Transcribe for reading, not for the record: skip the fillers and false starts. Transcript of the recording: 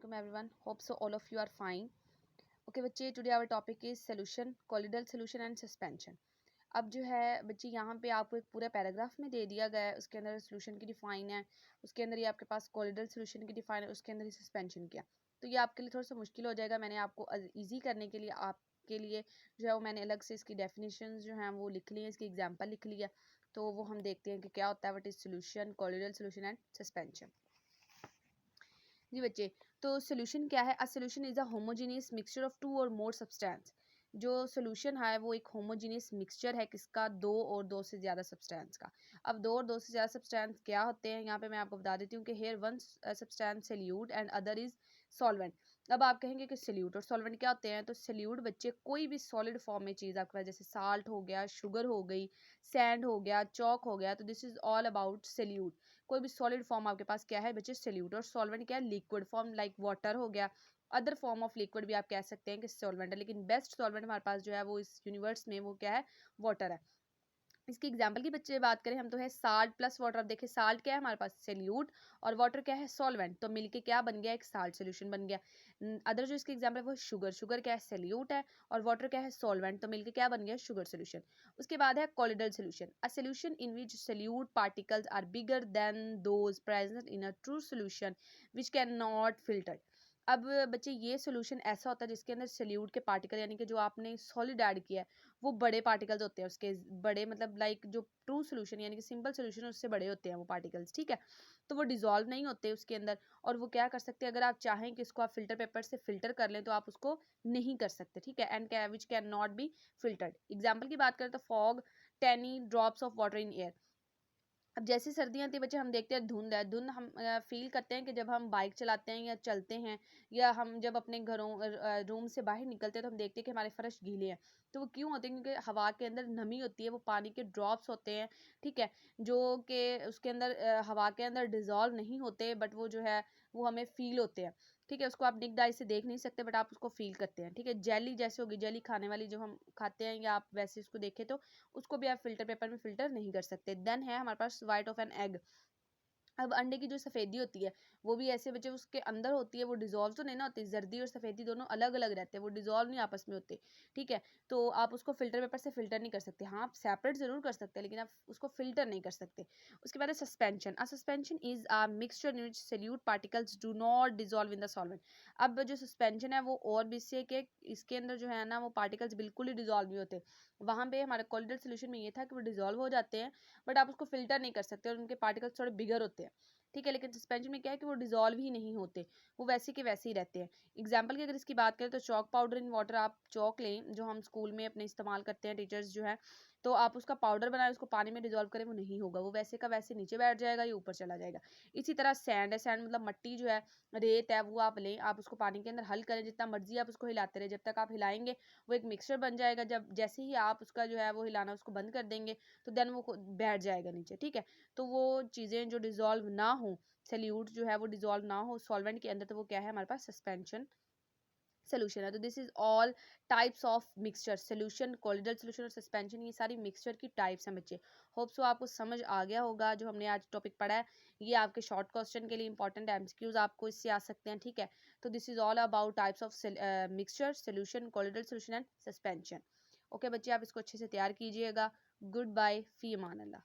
Welcome everyone. Hope so all of you are fine. Okay बच्चे, today our topic is solution, colloidal solution and suspension. अब जो है बच्चे यहाँ पे आपको एक पूरा पैराग्राफ में दे दिया गया है, उसके अंदर सोल्यूशन की डिफाइन है, उसके अंदर ये आपके पास कोलिडल सोल्यूशन की डिफाइन है, उसके अंदर ही सस्पेंशन किया। तो ये आपके लिए थोड़ा सा मुश्किल हो जाएगा। मैंने आपको ईजी करने के लिए आपके लिए जो है वो मैंने अलग से इसकी डेफिनेशन जो हैं वो लिख ली है, इसकी एग्जाम्पल लिख लिया। तो वो हम देखते हैं कि क्या होता है, what is solution, colloidal solution and suspension. जी बच्चे, तो सोल्यूशन क्या है? A solution is a homogeneous mixture of two और मोर सब्सटेंस। जो सोल्यूशन है वो एक होमोजेनियस मिक्सचर है, किसका? दो और दो से ज़्यादा सब्सटेंस का। अब दो और दो से ज़्यादा सब्सटेंस क्या होते हैं, यहाँ पे मैं आपको बता देती हूँ कि here one substance solute and other is solvent. अब आप कहेंगे कि सोल्यूट और सॉल्वेंट क्या होते हैं? तो सोल्यूट बच्चे कोई भी सॉलिड फॉर्म में चीज़ आपके पास, जैसे साल्ट हो गया, शुगर हो गई, सैंड हो गया, चौक हो गया, तो this is all about solute. कोई भी सॉलिड फॉर्म आपके पास क्या है बच्चे? सोल्यूट। और सॉल्वेंट क्या है? लिक्विड फॉर्म, लाइक वाटर हो गया, अदर फॉर्म ऑफ लिक्विड भी आप कह सकते हैं कि सॉल्वेंट है, लेकिन बेस्ट सॉल्वेंट हमारे पास जो है वो इस यूनिवर्स में वो क्या है? वाटर है। इसकी एग्जाम्पल की बच्चे बात करें हम तो है साल्ट प्लस वाटर। अब देखिए साल्ट क्या है हमारे पास? सोल्यूट, और वाटर क्या है? सॉल्वेंट। तो मिलके क्या बन गया? एक साल्ट सोल्यूशन बन गया। अदर जो इसकी एग्जाम्पल है वो शुगर। शुगर क्या है? सोल्यूट है, और वाटर क्या है? सॉल्वेंट। तो मिलके क्या बन गया? Sugar solution. उसके बाद है colloidal solution, a solution in which solute particles are bigger than those present in a true solution which can not filter. अब बच्चे ये सोल्यूशन ऐसा होता है जिसके अंदर सोल्यूट के पार्टिकल, यानी कि जो आपने सॉलिड ऐड किया है वो बड़े पार्टिकल्स होते हैं, उसके बड़े मतलब लाइक जो ट्रू सोल्यूशन यानी कि सिंपल सोल्यूशन उससे बड़े होते हैं वो पार्टिकल्स, ठीक है। तो वो डिजॉल्व नहीं होते उसके अंदर, और वो क्या कर सकते हैं, अगर आप चाहें कि इसको आप फिल्टर पेपर से फिल्टर कर लें तो आप उसको नहीं कर सकते, ठीक है। And which can not be filtered. Example की बात करें तो fog, tiny drops of water in air. अब जैसी सर्दियाँ आती है बच्चे, हम देखते हैं धुंध है, धुंध हम फील करते हैं कि जब हम बाइक चलाते हैं या चलते हैं, या हम जब अपने घरों रूम से बाहर निकलते हैं तो हम देखते हैं कि हमारे फर्श गीले हैं। तो वो क्यों होते हैं? क्योंकि हवा के अंदर नमी होती है, वो पानी के ड्रॉप्स होते हैं, ठीक है, जो कि उसके अंदर हवा के अंदर डिजॉल्व नहीं होते, बट वो जो है वो हमें फील होते हैं, ठीक है। उसको आप निक डाई से देख नहीं सकते, बट आप उसको फील करते हैं, ठीक है। जेली जैसे होगी, जेली खाने वाली जो हम खाते हैं, या आप वैसे उसको देखें तो उसको भी आप फिल्टर पेपर में फिल्टर नहीं कर सकते। देन है हमारे पास वाइट ऑफ एन एग। अब अंडे की जो सफ़ेदी होती है वो भी ऐसे बच्चे उसके अंदर होती है, वो डिजॉल्व तो नहीं ना होती, जर्दी और सफ़ेदी दोनों अलग अलग रहते हैं, वो डिजॉल्व नहीं आपस में होते, ठीक है। तो आप उसको फिल्टर पेपर से फिल्टर नहीं कर सकते। हाँ, आप सेपरेट जरूर कर सकते हैं, लेकिन आप उसको फिल्टर नहीं कर सकते। उसके बाद है suspension. A suspension is a mixture in which solute particles do not dissolve in the solvent. अब जो सस्पेंशन है वो और भी इससे कि इसके अंदर जो है ना वो पार्टिकल्स बिल्कुल ही डिजॉल्व नहीं होते। वहाँ पे हमारे कोलिडल सोल्यूशन में ये था कि वो डिजॉल्व हो जाते हैं, बट आप उसको फिल्टर नहीं कर सकते, और उनके पार्टिकल्स थोड़े बिगर होते हैं, ठीक है। लेकिन सस्पेंशन में क्या है कि वो डिजॉल्व ही नहीं होते, वो वैसे के वैसे ही रहते हैं। एग्जाम्पल की अगर इसकी बात करें तो चौक पाउडर इन वाटर। आप चौक लें जो हम स्कूल में अपने इस्तेमाल करते हैं टीचर्स जो है, तो आप उसका पाउडर बनाएं, उसको पानी में डिजॉल्व करें, वो नहीं होगा, वो वैसे का वैसे नीचे बैठ जाएगा या ऊपर चला जाएगा। इसी तरह सैंड है, सैंड मतलब मट्टी जो है, रेत है, वो आप लें, आप उसको पानी के अंदर हल करें, जितना मर्जी आप उसको हिलाते रहे, जब तक आप हिलाएंगे वो एक मिक्सचर बन जाएगा। जब जैसे ही आप उसका जो है वो हिलाना उसको बंद कर देंगे तो देन वो बैठ जाएगा नीचे, ठीक है। तो वो चीज़ें जो डिजॉल्व ना हो, सल्यूट जो है वो डिजॉल्व ना हो सॉल्वेंट के अंदर, तो वो क्या है हमारे पास? सस्पेंशन सोल्यूशन है। तो this is all types of mixture, solution, colloidal solution और सस्पेंशन, ये सारी मिक्सचर की टाइप्स हैं बच्चे। होप सो आपको समझ आ गया होगा जो हमने आज टॉपिक पढ़ा है। ये आपके शॉर्ट क्वेश्चन के लिए इंपॉर्टेंट एमसीक्यूज आपको इससे आ सकते हैं, ठीक है। तो this is all about types of mixture, solution, colloidal solution and suspension. Okay बच्चे, आप इसको अच्छे से तैयार कीजिएगा। गुड बाय, फी अमान अल्लाह।